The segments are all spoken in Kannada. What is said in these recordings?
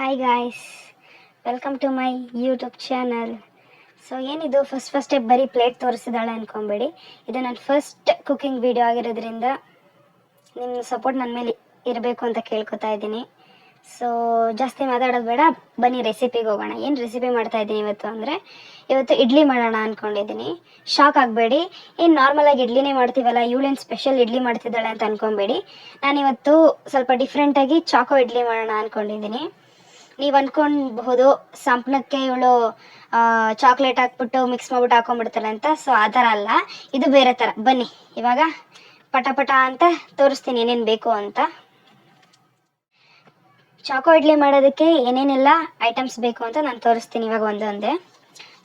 Hi guys, welcome to my YouTube channel. So ಏನಿದು ಫಸ್ಟ್ ಸ್ಟೆಪ್ ಬರೀ ಪ್ಲೇಟ್ ತೋರಿಸಿದಾಳೆ ಅಂದ್ಕೊಬೇಡಿ. ಇದು ನನ್ನ ಫಸ್ಟ್ ಕುಕಿಂಗ್ ವಿಡಿಯೋ ಆಗಿರೋದ್ರಿಂದ ನಿಮ್ಮ ಸಪೋರ್ಟ್ ನನ್ನ ಮೇಲೆ ಇರಬೇಕು ಅಂತ ಕೇಳ್ಕೊತಾ ಇದ್ದೀನಿ. ಸೊ ಜಾಸ್ತಿ ಮಾತಾಡೋದು ಬೇಡ, ಬನ್ನಿ ರೆಸಿಪಿಗೆ ಹೋಗೋಣ. ಏನು ರೆಸಿಪಿ ಮಾಡ್ತಾ ಇದ್ದೀನಿ ಇವತ್ತು ಇಡ್ಲಿ ಮಾಡೋಣ ಅಂದ್ಕೊಂಡಿದ್ದೀನಿ. ಶಾಕ್ ಆಗಬೇಡಿ, ಏನು ನಾರ್ಮಲಾಗಿ ಇಡ್ಲಿನೇ ಮಾಡ್ತೀವಲ್ಲ, ಇವಳೇನು ಸ್ಪೆಷಲ್ ಇಡ್ಲಿ ಮಾಡ್ತಿದ್ದಾಳೆ ಅಂತ ಅಂದ್ಕೊಬೇಡಿ. ನಾನಿವತ್ತು ಸ್ವಲ್ಪ ಡಿಫ್ರೆಂಟಾಗಿ ಚಾಕೋ ಇಡ್ಲಿ ಮಾಡೋಣ ಅಂದ್ಕೊಂಡಿದ್ದೀನಿ. ನೀವು ಅಂದ್ಕೊಳ್ಬಹುದು ಸಂಪಣಕ್ಕೆ ಇವಳು ಚಾಕ್ಲೇಟ್ ಹಾಕ್ಬಿಟ್ಟು ಮಿಕ್ಸ್ ಮಾಡ್ಬಿಟ್ಟು ಹಾಕೊಂಡ್ಬಿಡ್ತಾಳೆ ಅಂತ. ಸೊ ಆ ಥರ ಅಲ್ಲ, ಇದು ಬೇರೆ ಥರ. ಬನ್ನಿ ಇವಾಗ ಪಟ ಅಂತ ತೋರಿಸ್ತೀನಿ ಏನೇನು ಬೇಕು ಅಂತ. ಚಾಕೋ ಇಡ್ಲಿ ಮಾಡೋದಕ್ಕೆ ಏನೇನೆಲ್ಲ ಐಟಮ್ಸ್ ಬೇಕು ಅಂತ ನಾನು ತೋರಿಸ್ತೀನಿ ಇವಾಗ ಒಂದೊಂದೇ.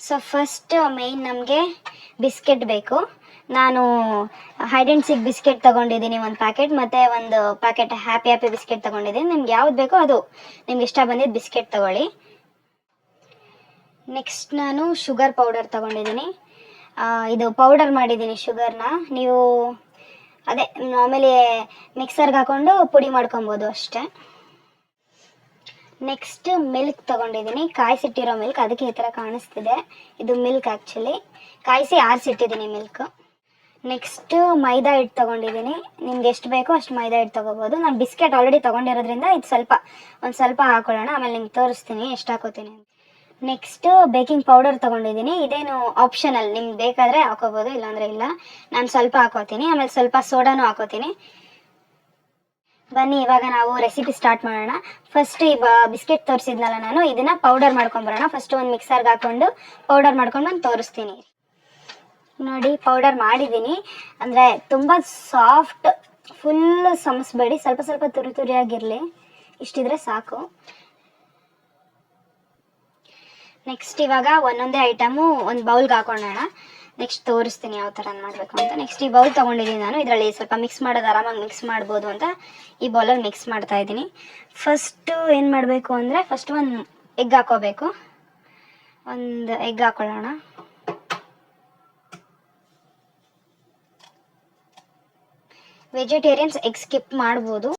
ಸೊ ಫಸ್ಟ್ ಮೇಯ್ನ್ ನಮಗೆ ಬಿಸ್ಕೆಟ್ ಬೇಕು. ನಾನು ಹೈಡ್ ಆ್ಯಂಡ್ ಸಿಕ್ ಬಿಸ್ಕೆಟ್ ತೊಗೊಂಡಿದ್ದೀನಿ ಒಂದು ಪ್ಯಾಕೆಟ್, ಮತ್ತು ಒಂದು ಪ್ಯಾಕೆಟ್ ಹ್ಯಾಪಿ ಬಿಸ್ಕೆಟ್ ತೊಗೊಂಡಿದ್ದೀನಿ. ನಿಮ್ಗೆ ಯಾವ್ದು ಬೇಕೋ ಅದು ನಿಮ್ಗೆ ಇಷ್ಟ ಬಂದಿದ್ದು ಬಿಸ್ಕೆಟ್ ತೊಗೊಳ್ಳಿ. ನೆಕ್ಸ್ಟ್ ನಾನು ಶುಗರ್ ಪೌಡರ್ ತೊಗೊಂಡಿದ್ದೀನಿ. ಇದು ಪೌಡರ್ ಮಾಡಿದ್ದೀನಿ ಶುಗರ್ನ. ನೀವು ಅದೇ ಆಮೇಲೆ ಮಿಕ್ಸರ್ಗೆ ಹಾಕ್ಕೊಂಡು ಪುಡಿ ಮಾಡ್ಕೊಬೋದು ಅಷ್ಟೇ. ನೆಕ್ಸ್ಟ್ ಮಿಲ್ಕ್ ತೊಗೊಂಡಿದ್ದೀನಿ, ಕಾಯಿಸಿಟ್ಟಿರೋ ಮಿಲ್ಕ್. ಅದಕ್ಕೆ ಈ ಥರ ಕಾಣಿಸ್ತಿದೆ, ಇದು ಮಿಲ್ಕ್ ಆ್ಯಕ್ಚುಲಿ. ಕಾಯಿಸಿ ಆರಿಸಿಟ್ಟಿದ್ದೀನಿ ಮಿಲ್ಕ್. ನೆಕ್ಸ್ಟ್ ಮೈದಾ ಹಿಟ್ಟು ತೊಗೊಂಡಿದ್ದೀನಿ. ನಿಮ್ಗೆ ಎಷ್ಟು ಬೇಕೋ ಅಷ್ಟು ಮೈದಾ ಹಿಟ್ಟು ತೊಗೋಬೋದು. ನಾನು ಬಿಸ್ಕೆಟ್ ಆಲ್ರೆಡಿ ತೊಗೊಂಡಿರೋದ್ರಿಂದ ಇದು ಒಂದು ಸ್ವಲ್ಪ ಹಾಕೊಳ್ಳೋಣ, ಆಮೇಲೆ ನಿಮ್ಗೆ ತೋರಿಸ್ತೀನಿ ಎಷ್ಟು ಹಾಕೋತೀನಿ ಅಂತ. ನೆಕ್ಸ್ಟ್ ಬೇಕಿಂಗ್ ಪೌಡರ್ ತೊಗೊಂಡಿದ್ದೀನಿ. ಇದೇನು ಆಪ್ಷನಲ್, ನಿಮ್ಗೆ ಬೇಕಾದರೆ ಹಾಕೋಬೋದು, ಇಲ್ಲಾಂದರೆ ಇಲ್ಲ. ನಾನು ಸ್ವಲ್ಪ ಹಾಕೋತೀನಿ, ಆಮೇಲೆ ಸ್ವಲ್ಪ ಸೋಡಾನು ಹಾಕೋತೀನಿ. ಬನ್ನಿ ಇವಾಗ ನಾವು ರೆಸಿಪಿ ಸ್ಟಾರ್ಟ್ ಮಾಡೋಣ. ಫಸ್ಟ್ ಈ ಬಿಸ್ಕೆಟ್ ತೋರಿಸಿದ್ನಲ್ಲ ನಾನು, ಇದನ್ನು ಪೌಡರ್ ಮಾಡ್ಕೊಂಬರೋಣ. ಫಸ್ಟ್ ಒಂದು ಮಿಕ್ಸರ್ಗೆ ಹಾಕ್ಕೊಂಡು ಪೌಡರ್ ಮಾಡ್ಕೊಂಡು ನಾನು ತೋರಿಸ್ತೀನಿ. ನೋಡಿ ಪೌಡರ್ ಮಾಡಿದ್ದೀನಿ. ಅಂದರೆ ತುಂಬ ಸಾಫ್ಟ್, ಫುಲ್ ಸಮಸ್ಬೇಡಿ, ಸ್ವಲ್ಪ ತುರಿಯಾಗಿರಲಿ, ಇಷ್ಟಿದ್ರೆ ಸಾಕು. ನೆಕ್ಸ್ಟ್ ಇವಾಗ ಒಂದೊಂದೇ ಐಟಮು ಒಂದು ಬೌಲ್ಗೆ ಹಾಕೊಳ್ಳೋಣ. ನೆಕ್ಸ್ಟ್ ತೋರಿಸ್ತೀನಿ ಯಾವ ಥರ ಮಾಡಬೇಕು ಅಂತ. ನೆಕ್ಸ್ಟ್ ಈ ಬೌಲ್ ತೊಗೊಂಡಿದ್ದೀನಿ ನಾನು. ಇದರಲ್ಲಿ ಸ್ವಲ್ಪ ಮಿಕ್ಸ್ ಮಾಡೋದು ಆರಾಮಾಗಿ ಮಿಕ್ಸ್ ಮಾಡ್ಬೋದು ಅಂತ ಈ ಬೌಲಲ್ಲಿ ಮಿಕ್ಸ್ ಮಾಡ್ತಾ ಇದ್ದೀನಿ. ಫಸ್ಟು ಏನು ಮಾಡಬೇಕು ಅಂದರೆ ಫಸ್ಟ್ ಒಂದು ಎಗ್ ಹಾಕೋಬೇಕು. ಒಂದು ಎಗ್ ಹಾಕೊಳ್ಳೋಣ. ವೆಜಿಟೇರಿಯನ್ಸ್ ಎಗ್ ಸ್ಕಿಪ್ ಮಾಡ್ಬೋದು.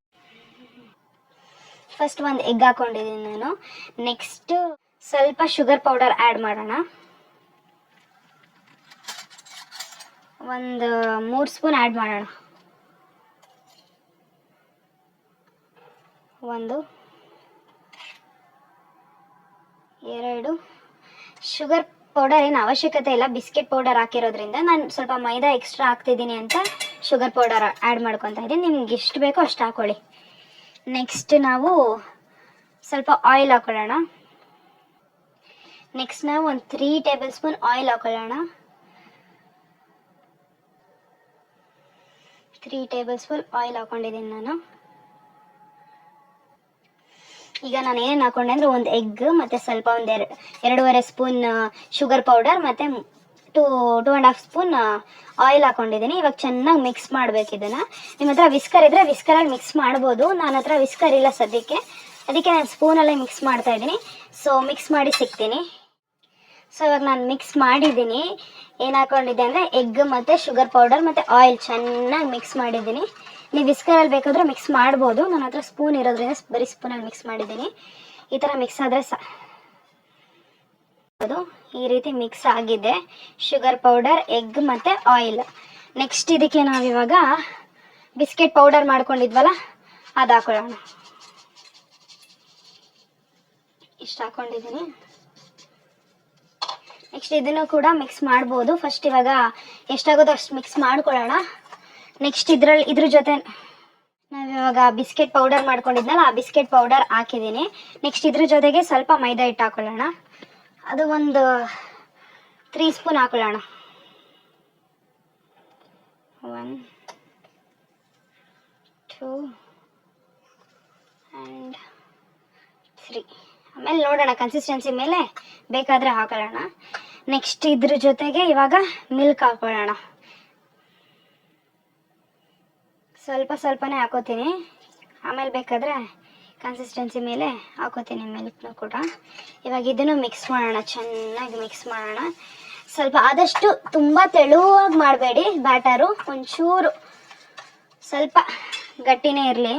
ಫಸ್ಟ್ ಒಂದು ಎಗ್ ಹಾಕೊಂಡಿದ್ದೀನಿ ನಾನು. ನೆಕ್ಸ್ಟ್ ಸ್ವಲ್ಪ ಶುಗರ್ ಪೌಡರ್ ಆ್ಯಡ್ ಮಾಡೋಣ. ಒಂದು 3 ಸ್ಪೂನ್ ಆ್ಯಡ್ ಮಾಡೋಣ. 1 2 ಶುಗರ್ ಪೌಡರ್ ಏನು ಅವಶ್ಯಕತೆ ಇಲ್ಲ, ಬಿಸ್ಕೆಟ್ ಪೌಡರ್ ಹಾಕಿರೋದ್ರಿಂದ ನಾನು ಸ್ವಲ್ಪ ಮೈದಾ ಎಕ್ಸ್ಟ್ರಾ ಹಾಕ್ತಿದ್ದೀನಿ ಅಂತ ಶುಗರ್ ಪೌಡರ್ ಆ್ಯಡ್ ಮಾಡ್ಕೊತಾ ಇದ್ದೀನಿ. ನಿಮ್ಗೆ ಎಷ್ಟು ಬೇಕೋ ಅಷ್ಟು ಹಾಕೊಳ್ಳಿ. ನೆಕ್ಸ್ಟ್ ನಾವು ಸ್ವಲ್ಪ ಆಯಿಲ್ ಹಾಕೊಳ್ಳೋಣ. ನೆಕ್ಸ್ಟ್ ನಾವು ಒಂದು 3 ಟೇಬಲ್ ಸ್ಪೂನ್ ಆಯಿಲ್ ಹಾಕೊಳ್ಳೋಣ. 3 ಟೇಬಲ್ ಸ್ಪೂನ್ ಆಯಿಲ್ ಹಾಕೊಂಡಿದ್ದೀನಿ ನಾನು. ಈಗ ನಾನು ಏನೇನು ಹಾಕೊಂಡೆ ಅಂದರೆ ಒಂದು ಎಗ್ ಮತ್ತು ಸ್ವಲ್ಪ ಒಂದು 2.5 ಸ್ಪೂನ್ ಶುಗರ್ ಪೌಡರ್ ಮತ್ತು 2.5 ಸ್ಪೂನ್ ಆಯಿಲ್ ಹಾಕೊಂಡಿದ್ದೀನಿ. ಇವಾಗ ಚೆನ್ನಾಗಿ ಮಿಕ್ಸ್ ಮಾಡಬೇಕು ಇದನ್ನು. ನಿಮ್ಮ ಹತ್ರ ವಿಸ್ಕರ್ ಇದ್ದರೆ ವಿಸ್ಕರಲ್ಲಿ ಮಿಕ್ಸ್ ಮಾಡ್ಬೋದು. ನನ್ನ ಹತ್ರ ವಿಸ್ಕರ್ ಇಲ್ಲ ಸದ್ಯಕ್ಕೆ, ಅದಕ್ಕೆ ನಾನು ಸ್ಪೂನಲ್ಲೇ ಮಿಕ್ಸ್ ಮಾಡ್ತಾಯಿದ್ದೀನಿ. ಸೊ ಮಿಕ್ಸ್ ಮಾಡಿ ಸಿಗ್ತೀನಿ. ಸೊ ಇವಾಗ ನಾನು ಮಿಕ್ಸ್ ಮಾಡಿದ್ದೀನಿ. ಏನು ಹಾಕ್ಕೊಂಡಿದ್ದೆ ಅಂದರೆ ಎಗ್ ಮತ್ತು ಶುಗರ್ ಪೌಡರ್ ಮತ್ತು ಆಯಿಲ್ ಚೆನ್ನಾಗಿ ಮಿಕ್ಸ್ ಮಾಡಿದ್ದೀನಿ. ನೀವು ವಿಸ್ಕರಲ್ಲಿ ಬೇಕಾದರೂ ಮಿಕ್ಸ್ ಮಾಡ್ಬೋದು. ನನ್ನ ಹತ್ರ ಸ್ಪೂನ್ ಇರೋದ್ರಿಂದ ಬರೀ ಸ್ಪೂನಲ್ಲಿ ಮಿಕ್ಸ್ ಮಾಡಿದ್ದೀನಿ. ಈ ಥರ ಮಿಕ್ಸ್ ಆದರೆ ಅದು ಈ ರೀತಿ ಮಿಕ್ಸ್ ಆಗಿದೆ, ಶುಗರ್ ಪೌಡರ್, ಎಗ್ ಮತ್ತು ಆಯಿಲ್. ನೆಕ್ಸ್ಟ್ ಇದಕ್ಕೆ ನಾವಿವಾಗ ಬಿಸ್ಕೆಟ್ ಪೌಡರ್ ಮಾಡ್ಕೊಂಡಿದ್ವಲ್ಲ ಅದು ಹಾಕೊಳ್ಳೋಣ. ಇಷ್ಟು ಹಾಕ್ಕೊಂಡಿದ್ದೀನಿ. ನೆಕ್ಸ್ಟ್ ಇದನ್ನು ಕೂಡ ಮಿಕ್ಸ್ ಮಾಡ್ಬೋದು. ಫಸ್ಟ್ ಇವಾಗ ಎಷ್ಟಾಗೋದು ಅಷ್ಟು ಮಿಕ್ಸ್ ಮಾಡ್ಕೊಳ್ಳೋಣ. ನೆಕ್ಸ್ಟ್ ಇದ್ರ ಜೊತೆ ನಾವಿವಾಗ ಬಿಸ್ಕೆಟ್ ಪೌಡರ್ ಮಾಡ್ಕೊಂಡಿದ್ನಲ್ಲ, ಆ ಬಿಸ್ಕೆಟ್ ಪೌಡರ್ ಹಾಕಿದ್ದೀನಿ. ನೆಕ್ಸ್ಟ್ ಇದ್ರ ಜೊತೆಗೆ ಸ್ವಲ್ಪ ಮೈದಾ ಹಿಟ್ಟು ಹಾಕೊಳ್ಳೋಣ. ಅದು ಒಂದು 3 ಸ್ಪೂನ್ ಹಾಕೊಳ್ಳೋಣ. 1 2 ಆ್ಯಂಡ್ 3. ಆಮೇಲೆ ನೋಡೋಣ ಕನ್ಸಿಸ್ಟೆನ್ಸಿ ಮೇಲೆ ಬೇಕಾದರೆ ಹಾಕೊಳ್ಳೋಣ. ನೆಕ್ಸ್ಟ್ ಇದ್ರ ಜೊತೆಗೆ ಇವಾಗ ಮಿಲ್ಕ್ ಹಾಕೊಳ್ಳೋಣ. ಸ್ವಲ್ಪನೇ ಹಾಕೋತೀನಿ, ಆಮೇಲೆ ಬೇಕಾದರೆ ಕನ್ಸಿಸ್ಟೆನ್ಸಿ ಮೇಲೆ ಹಾಕೋತೀನಿ ಮಿಲ್ಕ್ನ ಕೂಡ. ಇವಾಗ ಇದನ್ನು ಮಿಕ್ಸ್ ಮಾಡೋಣ, ಚೆನ್ನಾಗಿ ಮಿಕ್ಸ್ ಮಾಡೋಣ. ಸ್ವಲ್ಪ ಆದಷ್ಟು ತುಂಬ ತೆಳುವಾಗಿ ಮಾಡಬೇಡಿ ಬ್ಯಾಟರು, ಒಂಚೂರು ಸ್ವಲ್ಪ ಗಟ್ಟಿನೇ ಇರಲಿ.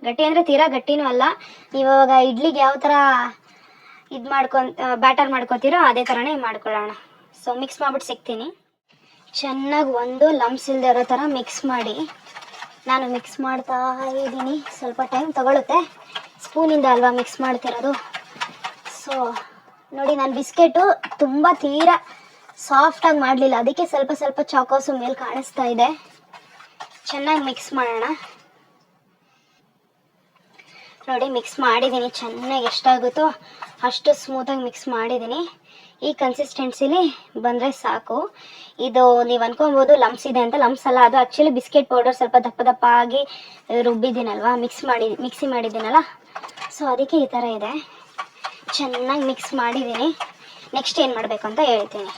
ಗಟ್ಟಿ ಅಂದರೆ ತೀರಾ ಗಟ್ಟಿನೂ ಅಲ್ಲ. ಇವಾಗ ಇಡ್ಲಿಗೆ ಯಾವ ಥರ ಇದು ಬ್ಯಾಟರ್ ಮಾಡ್ಕೊತೀರೋ ಅದೇ ಥರನೇ ಮಾಡ್ಕೊಳ್ಳೋಣ. ಸೊ ಮಿಕ್ಸ್ ಮಾಡಿಬಿಟ್ಟು ಸಿಗ್ತೀನಿ. ಚೆನ್ನಾಗಿ ಒಂದು ಲಂಪ್ಸ್ ಇಲ್ಲದೆ ಇರೋ ಥರ ಮಿಕ್ಸ್ ಮಾಡಿ. ನಾನು ಮಿಕ್ಸ್ ಮಾಡ್ತಾ ಇದ್ದೀನಿ. ಸ್ವಲ್ಪ ಟೈಮ್ ತಗೊಳುತ್ತೆ, ಸ್ಪೂನಿಂದ ಅಲ್ವಾ ಮಿಕ್ಸ್ ಮಾಡ್ತಿರೋದು. ಸೊ ನೋಡಿ, ನಾನು ಬಿಸ್ಕೆಟು ತುಂಬ ತೀರಾ ಸಾಫ್ಟಾಗಿ ಮಾಡಲಿಲ್ಲ, ಅದಕ್ಕೆ ಸ್ವಲ್ಪ ಸ್ವಲ್ಪ ಚಾಕೋಸು ಮೇಲೆ ಕಾಣಿಸ್ತಾ ಇದೆ. ಚೆನ್ನಾಗಿ ಮಿಕ್ಸ್ ಮಾಡೋಣ. ನೋಡಿ ಮಿಕ್ಸ್ ಮಾಡಿದ್ದೀನಿ, ಚೆನ್ನಾಗಿ ಎಷ್ಟಾಗುತ್ತೋ ಅಷ್ಟು ಸ್ಮೂತಾಗಿ ಮಿಕ್ಸ್ ಮಾಡಿದ್ದೀನಿ. ಈ ಕನ್ಸಿಸ್ಟೆನ್ಸಿಲಿ ಬಂದರೆ ಸಾಕು. ಇದು ನೀವು ಅನ್ಕೊಬೋದು ಲಮ್ಸ್ ಇದೆ ಅಂತ. ಲಮ್ಸ್ ಅಲ್ಲ, ಅದು ಆ್ಯಕ್ಚುಲಿ ಬಿಸ್ಕೆಟ್ ಪೌಡರ್ ಸ್ವಲ್ಪ ದಪ್ಪ ದಪ್ಪ ಆಗಿ ರುಬ್ಬಿದ್ದೀನಲ್ವ, ಮಿಕ್ಸಿ ಮಾಡಿದ್ದೀನಲ್ಲ, ಸೊ ಅದಕ್ಕೆ ಈ ಥರ ಇದೆ. ಚೆನ್ನಾಗಿ ಮಿಕ್ಸ್ ಮಾಡಿದ್ದೀನಿ. ನೆಕ್ಸ್ಟ್ ಏನು ಮಾಡಬೇಕು ಅಂತ ಹೇಳ್ತೀನಿ.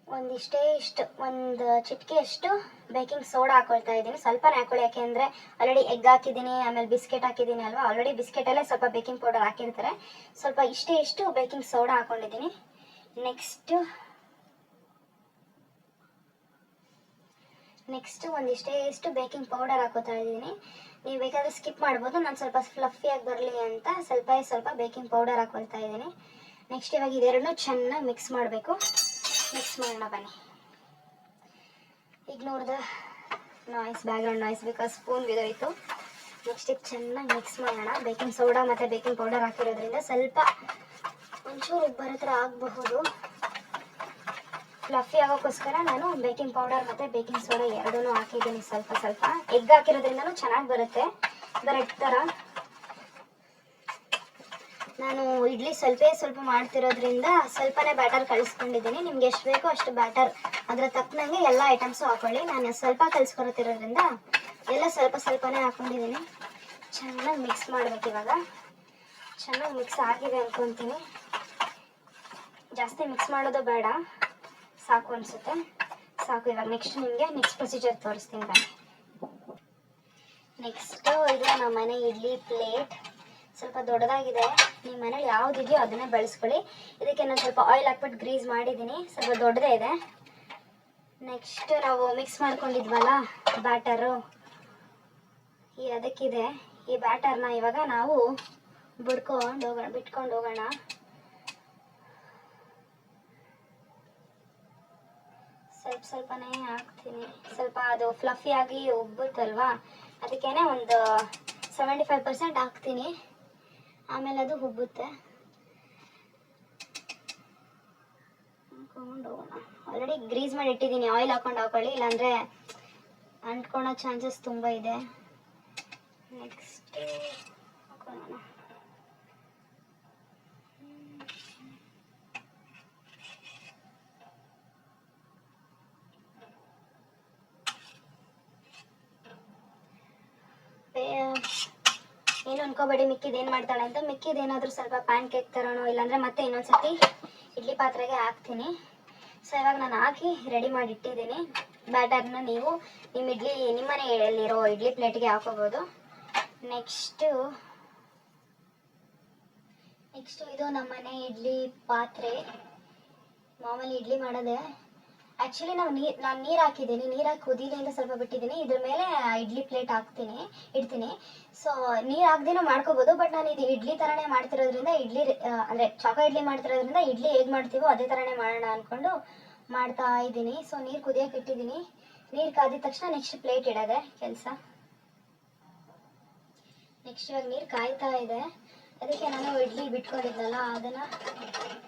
ಒಂದು ಚಿಟಿಕೆಯಷ್ಟು ಬೇಕಿಂಗ್ ಸೋಡಾ ಹಾಕೊಳ್ತಾ ಇದ್ದೀನಿ. ಸ್ವಲ್ಪನೇ ಹಾಕೊಳ್ಳಿ, ಯಾಕೆಂದರೆ ಆಲ್ರೆಡಿ ಎಗ್ ಹಾಕಿದ್ದೀನಿ, ಆಮೇಲೆ ಬಿಸ್ಕೆಟ್ ಹಾಕಿದ್ದೀನಿ ಅಲ್ವಾ. ಆಲ್ರೆಡಿ ಬಿಸ್ಕೆಟಲ್ಲೇ ಸ್ವಲ್ಪ ಬೇಕಿಂಗ್ ಪೌಡರ್ ಹಾಕಿರ್ತಾರೆ. ಸ್ವಲ್ಪ ಇಷ್ಟು ಬೇಕಿಂಗ್ ಸೋಡಾ ಹಾಕ್ಕೊಂಡಿದ್ದೀನಿ. ನೆಕ್ಸ್ಟ್ ಒಂದಿಷ್ಟು ಬೇಕಿಂಗ್ ಪೌಡರ್ ಹಾಕೋತಾ ಇದ್ದೀನಿ. ನೀವು ಬೇಕಾದರೆ ಸ್ಕಿಪ್ ಮಾಡ್ಬೋದು, ನಾನು ಸ್ವಲ್ಪ ಫ್ಲಫಿಯಾಗಿ ಬರಲಿ ಅಂತ ಸ್ವಲ್ಪ ಬೇಕಿಂಗ್ ಪೌಡರ್ ಹಾಕೊಳ್ತಾ ಇದ್ದೀನಿ. ನೆಕ್ಸ್ಟ್ ಇವಾಗ ಇದೆರಡನ್ನೂ ಚೆನ್ನಾಗಿ ಮಿಕ್ಸ್ ಮಾಡಬೇಕು. ಮಿಕ್ಸ್ ಮಾಡೋಣ ಬನ್ನಿ. Ignore the background noise because spoon ಬಿದ್ದೋಯ್ತು. ನೆಕ್ಸ್ಟ್ ಇದು ಚೆನ್ನಾಗಿ ಮಿಕ್ಸ್ ಮಾಡೋಣ. ಬೇಕಿಂಗ್ ಸೋಡಾ ಮತ್ತು ಬೇಕಿಂಗ್ ಪೌಡರ್ ಹಾಕಿರೋದ್ರಿಂದ ಸ್ವಲ್ಪ ಒಂಚೂರು ಬರೋ ಥರ ಆಗಬಹುದು. ಫ್ಲಫಿ ಆಗೋಕ್ಕೋಸ್ಕರ ನಾನು ಬೇಕಿಂಗ್ ಪೌಡರ್ ಮತ್ತು ಬೇಕಿಂಗ್ ಸೋಡಾ ಎರಡೂ ಹಾಕಿದ್ದೀನಿ. ಸ್ವಲ್ಪ ಎಗ್ ಹಾಕಿರೋದ್ರಿಂದನೂ ಚೆನ್ನಾಗಿ ಬರುತ್ತೆ ಬ್ರೆಡ್ ಥರ. ನಾನು ಇಡ್ಲಿ ಸ್ವಲ್ಪ ಮಾಡ್ತಿರೋದ್ರಿಂದ ಸ್ವಲ್ಪನೇ ಬ್ಯಾಟರ್ ಕಳಿಸ್ಕೊಂಡಿದ್ದೀನಿ. ನಿಮ್ಗೆ ಎಷ್ಟು ಬೇಕೋ ಅಷ್ಟು ಬ್ಯಾಟರ್ ಅದರ ತಕ್ಕನಂಗೆ ಎಲ್ಲ ಐಟಮ್ಸು ಹಾಕೊಳ್ಳಿ. ನಾನು ಸ್ವಲ್ಪ ಕಲಿಸ್ಕೊತಿರೋದ್ರಿಂದ ಎಲ್ಲ ಸ್ವಲ್ಪನೇ ಹಾಕ್ಕೊಂಡಿದ್ದೀನಿ. ಚೆನ್ನಾಗಿ ಮಿಕ್ಸ್ ಮಾಡಬೇಕು. ಇವಾಗ ಚೆನ್ನಾಗಿ ಮಿಕ್ಸ್ ಆಗಿದೆ ಅಂದ್ಕೊತೀನಿ. ಜಾಸ್ತಿ ಮಿಕ್ಸ್ ಮಾಡೋದು ಬೇಡ, ಸಾಕು ಅನಿಸುತ್ತೆ. ಸಾಕು. ಇವಾಗ ನೆಕ್ಸ್ಟ್ ಪ್ರೊಸೀಜರ್ ತೋರಿಸ್ತೀನಿ ಬನ್ನಿ. ನೆಕ್ಸ್ಟು ಇದು ನಮ್ಮ ಮನೆ ಇಡ್ಲಿ ಪ್ಲೇಟ್. ಸ್ವಲ್ಪ ದೊಡ್ಡದಾಗಿದೆ. ನಿಮ್ಮ ಮನೇಲಿ ಯಾವುದಿದೆಯೋ ಅದನ್ನೇ ಬಳಸ್ಕೊಳ್ಳಿ. ಇದಕ್ಕೆ ನಾನು ಸ್ವಲ್ಪ ಆಯಿಲ್ ಹಾಕ್ಬಿಟ್ಟು ಗ್ರೀಸ್ ಮಾಡಿದ್ದೀನಿ. ಸ್ವಲ್ಪ ದೊಡ್ಡದೇ ಇದೆ. ನೆಕ್ಸ್ಟ್ ನಾವು ಮಿಕ್ಸ್ ಮಾಡ್ಕೊಂಡಿದ್ವಲ್ಲ ಬ್ಯಾಟರು, ಅದಕ್ಕಿದೆ. ಈ ಬ್ಯಾಟರ್ನ ಇವಾಗ ನಾವು ಬಿಟ್ಕೊಂಡು ಹೋಗೋಣ. ಸ್ವಲ್ಪನೇ ಹಾಕ್ತೀನಿ. ಸ್ವಲ್ಪ ಅದು ಫ್ಲಫಿಯಾಗಿ ಉಬ್ಬುತ್ತಲ್ವಾ, ಅದಕ್ಕೇನೆ ಒಂದು 75% ಹಾಕ್ತೀನಿ. ಆಮೇಲೆ ಅದು ಉಬ್ಬುತ್ತೆ. ಆಲ್ರೆಡಿ ಗ್ರೀಸ್ ಮಾಡಿ ಇಟ್ಟಿದ್ದೀನಿ. ಆಯಿಲ್ ಹಾಕೊಳ್ಳಿ, ಇಲ್ಲಾಂದರೆ ಅಂಟ್ಕೊಳ್ಳೋ ಚಾನ್ಸಸ್ ತುಂಬ ಇದೆ. ನೆಕ್ಸ್ಟ್ ಹಾಕೊಳ್ಳೋಣ. ಏನು ಅನ್ಕೋಬೇಡಿ ಮಿಕ್ಕಿದೇನು ಮಾಡ್ತಾಳೆ ಅಂತ. ಮಿಕ್ಕಿದೇನಾದರೂ ಸ್ವಲ್ಪ ಪ್ಯಾನ್ ಕೇಕ್ ಥರನೋ, ಇಲ್ಲಾಂದರೆ ಮತ್ತೆ ಇನ್ನೊಂದ್ಸತಿ ಇಡ್ಲಿ ಪಾತ್ರೆಗೆ ಹಾಕ್ತೀನಿ. ಸೊ ಇವಾಗ ನಾನು ಹಾಕಿ ರೆಡಿ ಮಾಡಿ ಇಟ್ಟಿದ್ದೀನಿ. ಬ್ಯಾಟರ್ನ ನೀವು ನಿಮ್ಮ ಮನೆಯಲ್ಲಿರೋ ಇಡ್ಲಿ ಪ್ಲೇಟ್ಗೆ ಹಾಕೋಬೋದು. ನೆಕ್ಸ್ಟು ಇದು ನಮ್ಮನೆ ಇಡ್ಲಿ ಪಾತ್ರೆ. ಮಾಮೂಲಿ ಇಡ್ಲಿ ಮಾಡೋದೆ. ಆ್ಯಕ್ಚುಲಿ ನಾನು ನೀರು ಹಾಕಿದ್ದೀನಿ. ನೀರು ಹಾಕಿ ಕುದೀಲಿ ಅಂತ ಸ್ವಲ್ಪ ಬಿಟ್ಟಿದ್ದೀನಿ. ಇದ್ರ ಮೇಲೆ ಇಡ್ಲಿ ಪ್ಲೇಟ್ ಇಡ್ತೀನಿ. ಸೊ ನೀರು ಹಾಕ್ದೇನೂ ಮಾಡ್ಕೋಬೋದು, ಬಟ್ ನಾನು ಇದು ಇಡ್ಲಿ ಥರನೇ ಮಾಡ್ತಿರೋದ್ರಿಂದ ಅಂದರೆ ಚಾಕೋ ಇಡ್ಲಿ ಮಾಡ್ತಿರೋದ್ರಿಂದ ಇಡ್ಲಿ ಹೇಗೆ ಮಾಡ್ತೀವೋ ಅದೇ ಥರನೇ ಮಾಡೋಣ ಅಂದ್ಕೊಂಡು ಮಾಡ್ತಾ ಇದ್ದೀನಿ. ಸೊ ನೀರು ಕುದಿಯೋಕೆ ಇಟ್ಟಿದ್ದೀನಿ. ನೀರು ಕಾದಿದ ತಕ್ಷಣ ನೆಕ್ಸ್ಟ್ ಪ್ಲೇಟ್ ಇಡೋದೆ ಕೆಲಸ. ನೆಕ್ಸ್ಟ್ ಇವಾಗ ನೀರು ಕಾಯ್ತಾ ಇದೆ. ಅದಕ್ಕೆ ನಾನು ಇಡ್ಲಿ ಬಿಟ್ಕೊಂಡಿದ್ನಲ್ಲ ಅದನ್ನು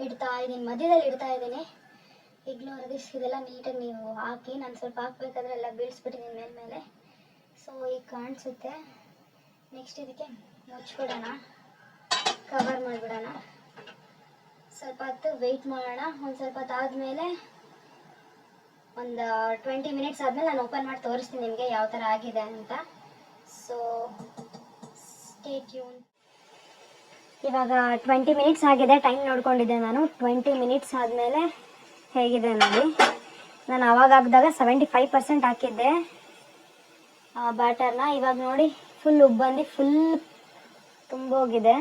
ಇಡ್ತಾ ಇದ್ದೀನಿ, ಮಧ್ಯದಲ್ಲಿ ಇಡ್ತಾ ಇದ್ದೀನಿ. ಇದೆಲ್ಲ ನೀಟಾಗಿ ನೀವು ಹಾಕಿ. ನಾನು ಸ್ವಲ್ಪ ಹಾಕ್ಬೇಕಾದ್ರೆ ಎಲ್ಲ ಬೀಳಿಸ್ಬಿಟ್ಟಿದ್ದೀನಿ ಮೇಲ್ಮೇಲೆ. ಸೊ ಈಗ ಕಾಣಿಸುತ್ತೆ. ನೆಕ್ಸ್ಟ್ ಇದಕ್ಕೆ ಮುಚ್ಚಿಬಿಡೋಣ, ಕವರ್ ಮಾಡಿಬಿಡೋಣ. ಸ್ವಲ್ಪ ಹೊತ್ತು ವೆಯ್ಟ್ ಮಾಡೋಣ. ಒಂದು ಸ್ವಲ್ಪ ಹೊತ್ತು ಆದಮೇಲೆ ಒಂದು 20 ಮಿನಿಟ್ಸ್ ಆದಮೇಲೆ ನಾನು ಓಪನ್ ಮಾಡಿ ತೋರಿಸ್ತೀನಿ ನಿಮಗೆ ಯಾವ ಥರ ಆಗಿದೆ ಅಂತ. So stay tune. ಇವಾಗ 20 ಮಿನಿಟ್ಸ್ ಆಗಿದೆ. ಟೈಮ್ ನೋಡ್ಕೊಂಡಿದ್ದೆ ನಾನು. 20 ಮಿನಿಟ್ಸ್ ಆದಮೇಲೆ ಹೇಗಿದೆ ನೋಡಿ. ನಾನು ಆವಾಗ ಹಾಕಿದಾಗ 75% ಹಾಕಿದ್ದೆ ಬ್ಯಾಟರ್ನ. ಇವಾಗ ನೋಡಿ ಫುಲ್ ಉಬ್ಬಂದು ಫುಲ್ ತುಂಬೋಗಿದೆ.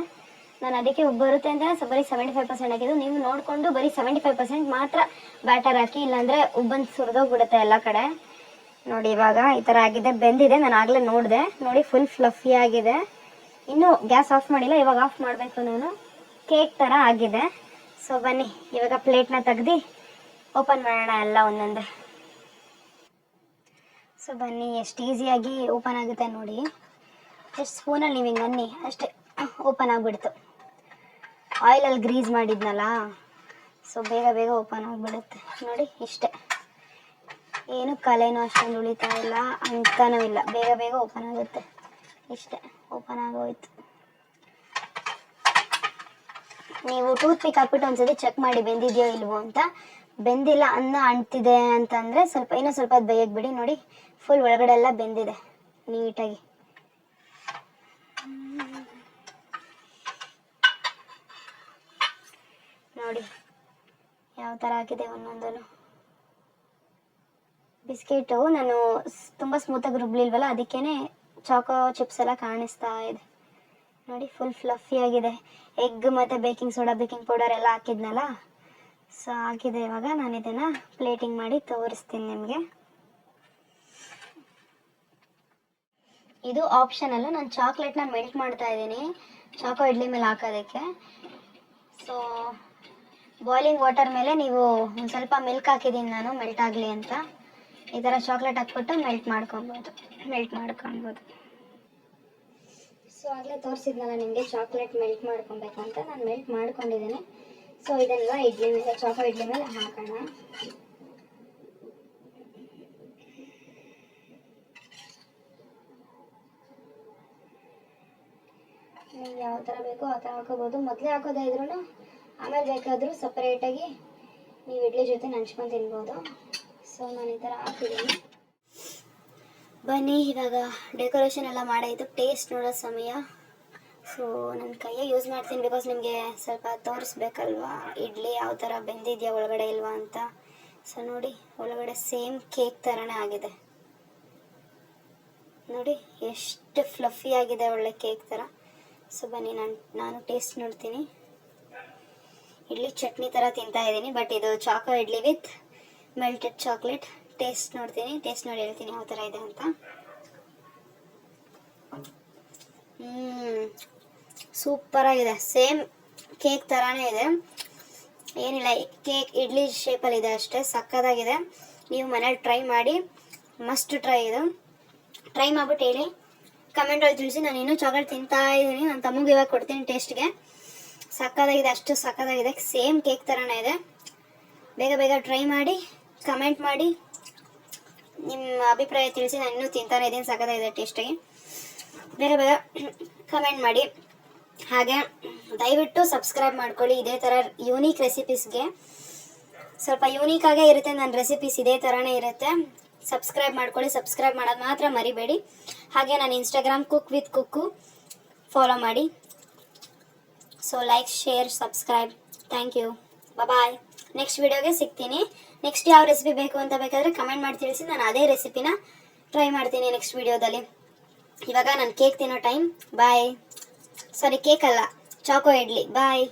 ನಾನು ಅದಕ್ಕೆ ಬರುತ್ತೆ ಅಂತ ಬರೀ 75% ಹಾಕಿದ್ದು. ನೀವು ನೋಡಿಕೊಂಡು ಬರೀ 75% ಮಾತ್ರ ಬ್ಯಾಟರ್ ಹಾಕಿ, ಇಲ್ಲಾಂದರೆ ಉಬ್ಬಂದು ಸುರಿದೋಗ್ಬಿಡುತ್ತೆ ಎಲ್ಲ ಕಡೆ. ನೋಡಿ ಇವಾಗ ಈ ಥರ ಆಗಿದೆ, ಬೆಂದಿದೆ. ನಾನು ಆಗಲೇ ನೋಡಿದೆ, ನೋಡಿ ಫುಲ್ ಫ್ಲಫಿ ಆಗಿದೆ. ಇನ್ನೂ ಗ್ಯಾಸ್ ಆಫ್ ಮಾಡಿಲ್ಲ, ಇವಾಗ ಆಫ್ ಮಾಡಬೇಕು ನಾನು. ಕೇಕ್ ಥರ ಆಗಿದೆ. ಸೊ ಬನ್ನಿ ಇವಾಗ ಪ್ಲೇಟ್ನ ತೆಗ್ದು ಓಪನ್ ಮಾಡೋಣ ಎಲ್ಲ ಒಂದೊಂದೇ. ಸೊ ಬನ್ನಿ ಎಷ್ಟು ಈಸಿಯಾಗಿ ಓಪನ್ ಆಗುತ್ತೆ ನೋಡಿ. ಜಸ್ಟ್ ಸ್ಪೂನಲ್ಲಿ ನೀವು ಹಿಂಗೆ ಅನ್ನಿ ಅಷ್ಟೇ ಓಪನ್ ಆಗಿಬಿಡ್ತು. ಆಯಿಲಲ್ಲಿ ಗ್ರೀಸ್ ಮಾಡಿದ್ನಲ್ಲ, ಸೊ ಬೇಗ ಬೇಗ ಓಪನ್ ಆಗಿಬಿಡುತ್ತೆ ನೋಡಿ. ಇಷ್ಟೇ, ಏನು ಕಲೆನೂ ಅಷ್ಟೊಂದು ಉಳಿತಾ ಇಲ್ಲ, ಅಂತಾನೂ ಇಲ್ಲ, ಬೇಗ ಬೇಗ ಓಪನ್ ಆಗುತ್ತೆ. ಇಷ್ಟೇ, ಓಪನ್ ಆಗೋಯ್ತು. ನೀವು ಟೂತ್ ಪಿಕ್ ಹಾಕ್ಬಿಟ್ಟು ಒಂದ್ಸತಿ ಚೆಕ್ ಮಾಡಿ ಬೆಂದಿದೆಯೋ ಇಲ್ವೋ ಅಂತ. ಬೆಂದಿಲ್ಲ, ಅನ್ನ ಅಂಟಿದೆ ಅಂತಂದರೆ ಇನ್ನೂ ಸ್ವಲ್ಪ ಹೊತ್ತು ಬೇಯಕ್ಕೆ ಬಿಡಿ. ನೋಡಿ ಫುಲ್ ಒಳಗಡೆ ಎಲ್ಲ ಬೆಂದಿದೆ ನೀಟಾಗಿ. ನೋಡಿ ಯಾವ ಥರ ಆಗಿದೆ ಒಂದೊಂದೂ. ಬಿಸ್ಕೆಟು ನಾನು ತುಂಬ ಸ್ಮೂತಾಗಿ ರುಬ್ಲಿಲ್ವಲ್ಲ, ಅದಕ್ಕೇ ಚಾಕೋ ಚಿಪ್ಸ್ ಎಲ್ಲ ಕಾಣಿಸ್ತಾ ಇದೆ ನೋಡಿ. ಫುಲ್ ಫ್ಲಫಿ ಆಗಿದೆ. ಎಗ್ ಮತ್ತು ಬೇಕಿಂಗ್ ಸೋಡಾ, ಬೇಕಿಂಗ್ ಪೌಡರ್ ಎಲ್ಲ ಹಾಕಿದ್ನಲ್ಲ, ಸೊ ಆಗಿದೆ. ಇವಾಗ ನಾನು ಇದನ್ನು ಪ್ಲೇಟಿಂಗ್ ಮಾಡಿ ತೋರಿಸ್ತೀನಿ ನಿಮಗೆ. ಇದು ಆಪ್ಷನಲ್ಲು. ನಾನು ಚಾಕ್ಲೇಟ್ನ ಮೆಲ್ಟ್ ಮಾಡ್ತಾ ಇದ್ದೀನಿ ಚಾಕೋ ಇಡ್ಲಿ ಮೇಲೆ ಹಾಕೋದಕ್ಕೆ. ಸೊ ಬಾಯ್ಲಿಂಗ್ ವಾಟರ್ ಮೇಲೆ ನೀವು ಒಂದು ಸ್ವಲ್ಪ ಮಿಲ್ಕ್ ಹಾಕಿದ್ದೀನಿ ನಾನು, ಮೆಲ್ಟ್ ಆಗಲಿ ಅಂತ. ಈ ಥರ ಚಾಕ್ಲೇಟ್ ಹಾಕ್ಬಿಟ್ಟು ಮೆಲ್ಟ್ ಮಾಡ್ಕೊಬೋದು. ಸೊ ಆಗಲೇ ತೋರಿಸಿದ್ನಲ್ಲ ನಿಮಗೆ ಚಾಕ್ಲೇಟ್ ಮೆಲ್ಟ್ ಮಾಡ್ಕೊಬೇಕು ಅಂತ. ನಾನು ಮೆಲ್ಟ್ ಮಾಡ್ಕೊಂಡಿದ್ದೀನಿ. ಸೊ ಇದೆಲ್ಲ ಇಡ್ಲಿ ಮೇಲೆ, ಚಾಕೋ ಇಡ್ಲಿ ಮೇಲೆ ಹಾಕೋಣ. ನಿಮ್ಗೆ ಯಾವ ಥರ ಬೇಕೋ ಆ ಥರ ಹಾಕೋಬೋದು. ಮೊದಲೇ ಹಾಕೋದೇ ಇದ್ರೂ ಆಮೇಲೆ ಬೇಕಾದರೂ ಸಪ್ರೇಟಾಗಿ ನೀವು ಇಡ್ಲಿ ಜೊತೆ ನಂಚ್ಕೊಂಡು ತಿನ್ಬೋದು. ಸೊ ನಾನು ಈ ಥರ ಹಾಕಿದ್ದೀನಿ. ಬನ್ನಿ ಇವಾಗ ಡೆಕೋರೇಷನ್ ಎಲ್ಲ ಮಾಡಾಯಿತು, ಟೇಸ್ಟ್ ನೋಡೋ ಸಮಯ. ಸೊ ನನ್ನ ಕೈಯೇ ಯೂಸ್ ಮಾಡ್ತೀನಿ, ಬಿಕಾಸ್ ನಿಮಗೆ ಸ್ವಲ್ಪ ತೋರಿಸ್ಬೇಕಲ್ವಾ ಇಡ್ಲಿ ಯಾವ ಥರ ಬೆಂದಿದೆಯಾ ಒಳಗಡೆ ಇಲ್ವಾ ಅಂತ. ಸೊ ನೋಡಿ ಒಳಗಡೆ ಸೇಮ್ ಕೇಕ್ ಥರನೇ ಆಗಿದೆ ನೋಡಿ, ಎಷ್ಟು ಫ್ಲಫಿ ಆಗಿದೆ, ಒಳ್ಳೆ ಕೇಕ್ ಥರ. ಸೊ ಬನ್ನಿ ನಾನು ಟೇಸ್ಟ್ ನೋಡ್ತೀನಿ. ಇಡ್ಲಿ ಚಟ್ನಿ ಥರ ತಿಂತಾ ಇದ್ದೀನಿ, ಬಟ್ ಇದು Chacko idli with melted chocolate. Taste ನೋಡ್ತೀನಿ, ಟೇಸ್ಟ್ ನೋಡಿ ಹೇಳ್ತೀನಿ ಯಾವ ಥರ ಇದೆ ಅಂತ. ಸೂಪರಾಗಿದೆ, ಸೇಮ್ ಕೇಕ್ ಥರನೇ ಇದೆ, ಏನಿಲ್ಲ ಕೇಕ್ ಇಡ್ಲಿ ಶೇಪಲ್ಲಿದೆ ಅಷ್ಟೇ. ಸಕ್ಕತ್ತಾಗಿದೆ. ನೀವು ಮನೇಲಿ ಟ್ರೈ ಮಾಡಿ, ಮಸ್ಟ್ ಟ್ರೈ ಇದು. ಟ್ರೈ ಮಾಡ್ಬಿಟ್ಟು ಹೇಳಿ, ಕಮೆಂಟಲ್ಲಿ ತಿಳಿಸಿ. ನಾನು ಇನ್ನೂ ಚಾಕ್ಲೇಟ್ ತಿಂತಾ ಇದ್ದೀನಿ, ನನ್ನ ತಮ್ಮಗೆ ಇವಾಗ ಕೊಡ್ತೀನಿ ಟೇಸ್ಟ್ಗೆ. ಸಕ್ಕತ್ತಾಗಿದೆ, ಅಷ್ಟು ಸಕ್ಕತ್ತಾಗಿದೆ, ಸೇಮ್ ಕೇಕ್ ಥರನೇ ಇದೆ. ಬೇಗ ಬೇಗ ಟ್ರೈ ಮಾಡಿ, ಕಮೆಂಟ್ ಮಾಡಿ, ನಿಮ್ಮ ಅಭಿಪ್ರಾಯ ತಿಳಿಸಿ. ನಾನು ಇನ್ನೂ ತಿಂತಾನೆ ಇದ್ದೀನಿ, ಸಕ್ಕತ್ತಾಗಿದೆ ಟೇಸ್ಟಾಗಿ. ಬೇಗ ಬೇಗ ಕಮೆಂಟ್ ಮಾಡಿ. ಹಾಗೆ ದಯವಿಟ್ಟು ಸಬ್ಸ್ಕ್ರೈಬ್ ಮಾಡ್ಕೊಳ್ಳಿ. ಇದೇ ಥರ ಯೂನಿಕ್ ರೆಸಿಪೀಸ್ಗೆ ಸ್ವಲ್ಪ ಯೂನಿಕಾಗೇ ಇರುತ್ತೆ ನನ್ನ ರೆಸಿಪೀಸ್, ಇದೇ ಥರನೇ ಇರುತ್ತೆ. ಸಬ್ಸ್ಕ್ರೈಬ್ ಮಾಡ್ಕೊಳ್ಳಿ, ಸಬ್ಸ್ಕ್ರೈಬ್ ಮಾಡೋದು ಮಾತ್ರ ಮರಿಬೇಡಿ. ಹಾಗೆ ನಾನು Instagram cook with Kukku follow ಮಾಡಿ. So like, share, subscribe. Thank you, bye. Next ವಿಡಿಯೋಗೆ ಸಿಗ್ತೀನಿ. ನೆಕ್ಸ್ಟ್ ಯಾವ ರೆಸಿಪಿ ಬೇಕು ಅಂತ ಬೇಕಾದರೆ ಕಮೆಂಟ್ ಮಾಡಿ ತಿಳಿಸಿ, ನಾನು ಅದೇ ರೆಸಿಪಿನ ಟ್ರೈ ಮಾಡ್ತೀನಿ ನೆಕ್ಸ್ಟ್ ವಿಡಿಯೋದಲ್ಲಿ. ಇವಾಗ ನಾನು ಕೇಕ್ ತಿನ್ನೋ ಟೈಮ್. ಬಾಯ್. ಸಾರಿ, ಕೇಕ್ ಅಲ್ಲ, ಚಾಕೋ ಇಡ್ಲಿ. ಬಾಯ್.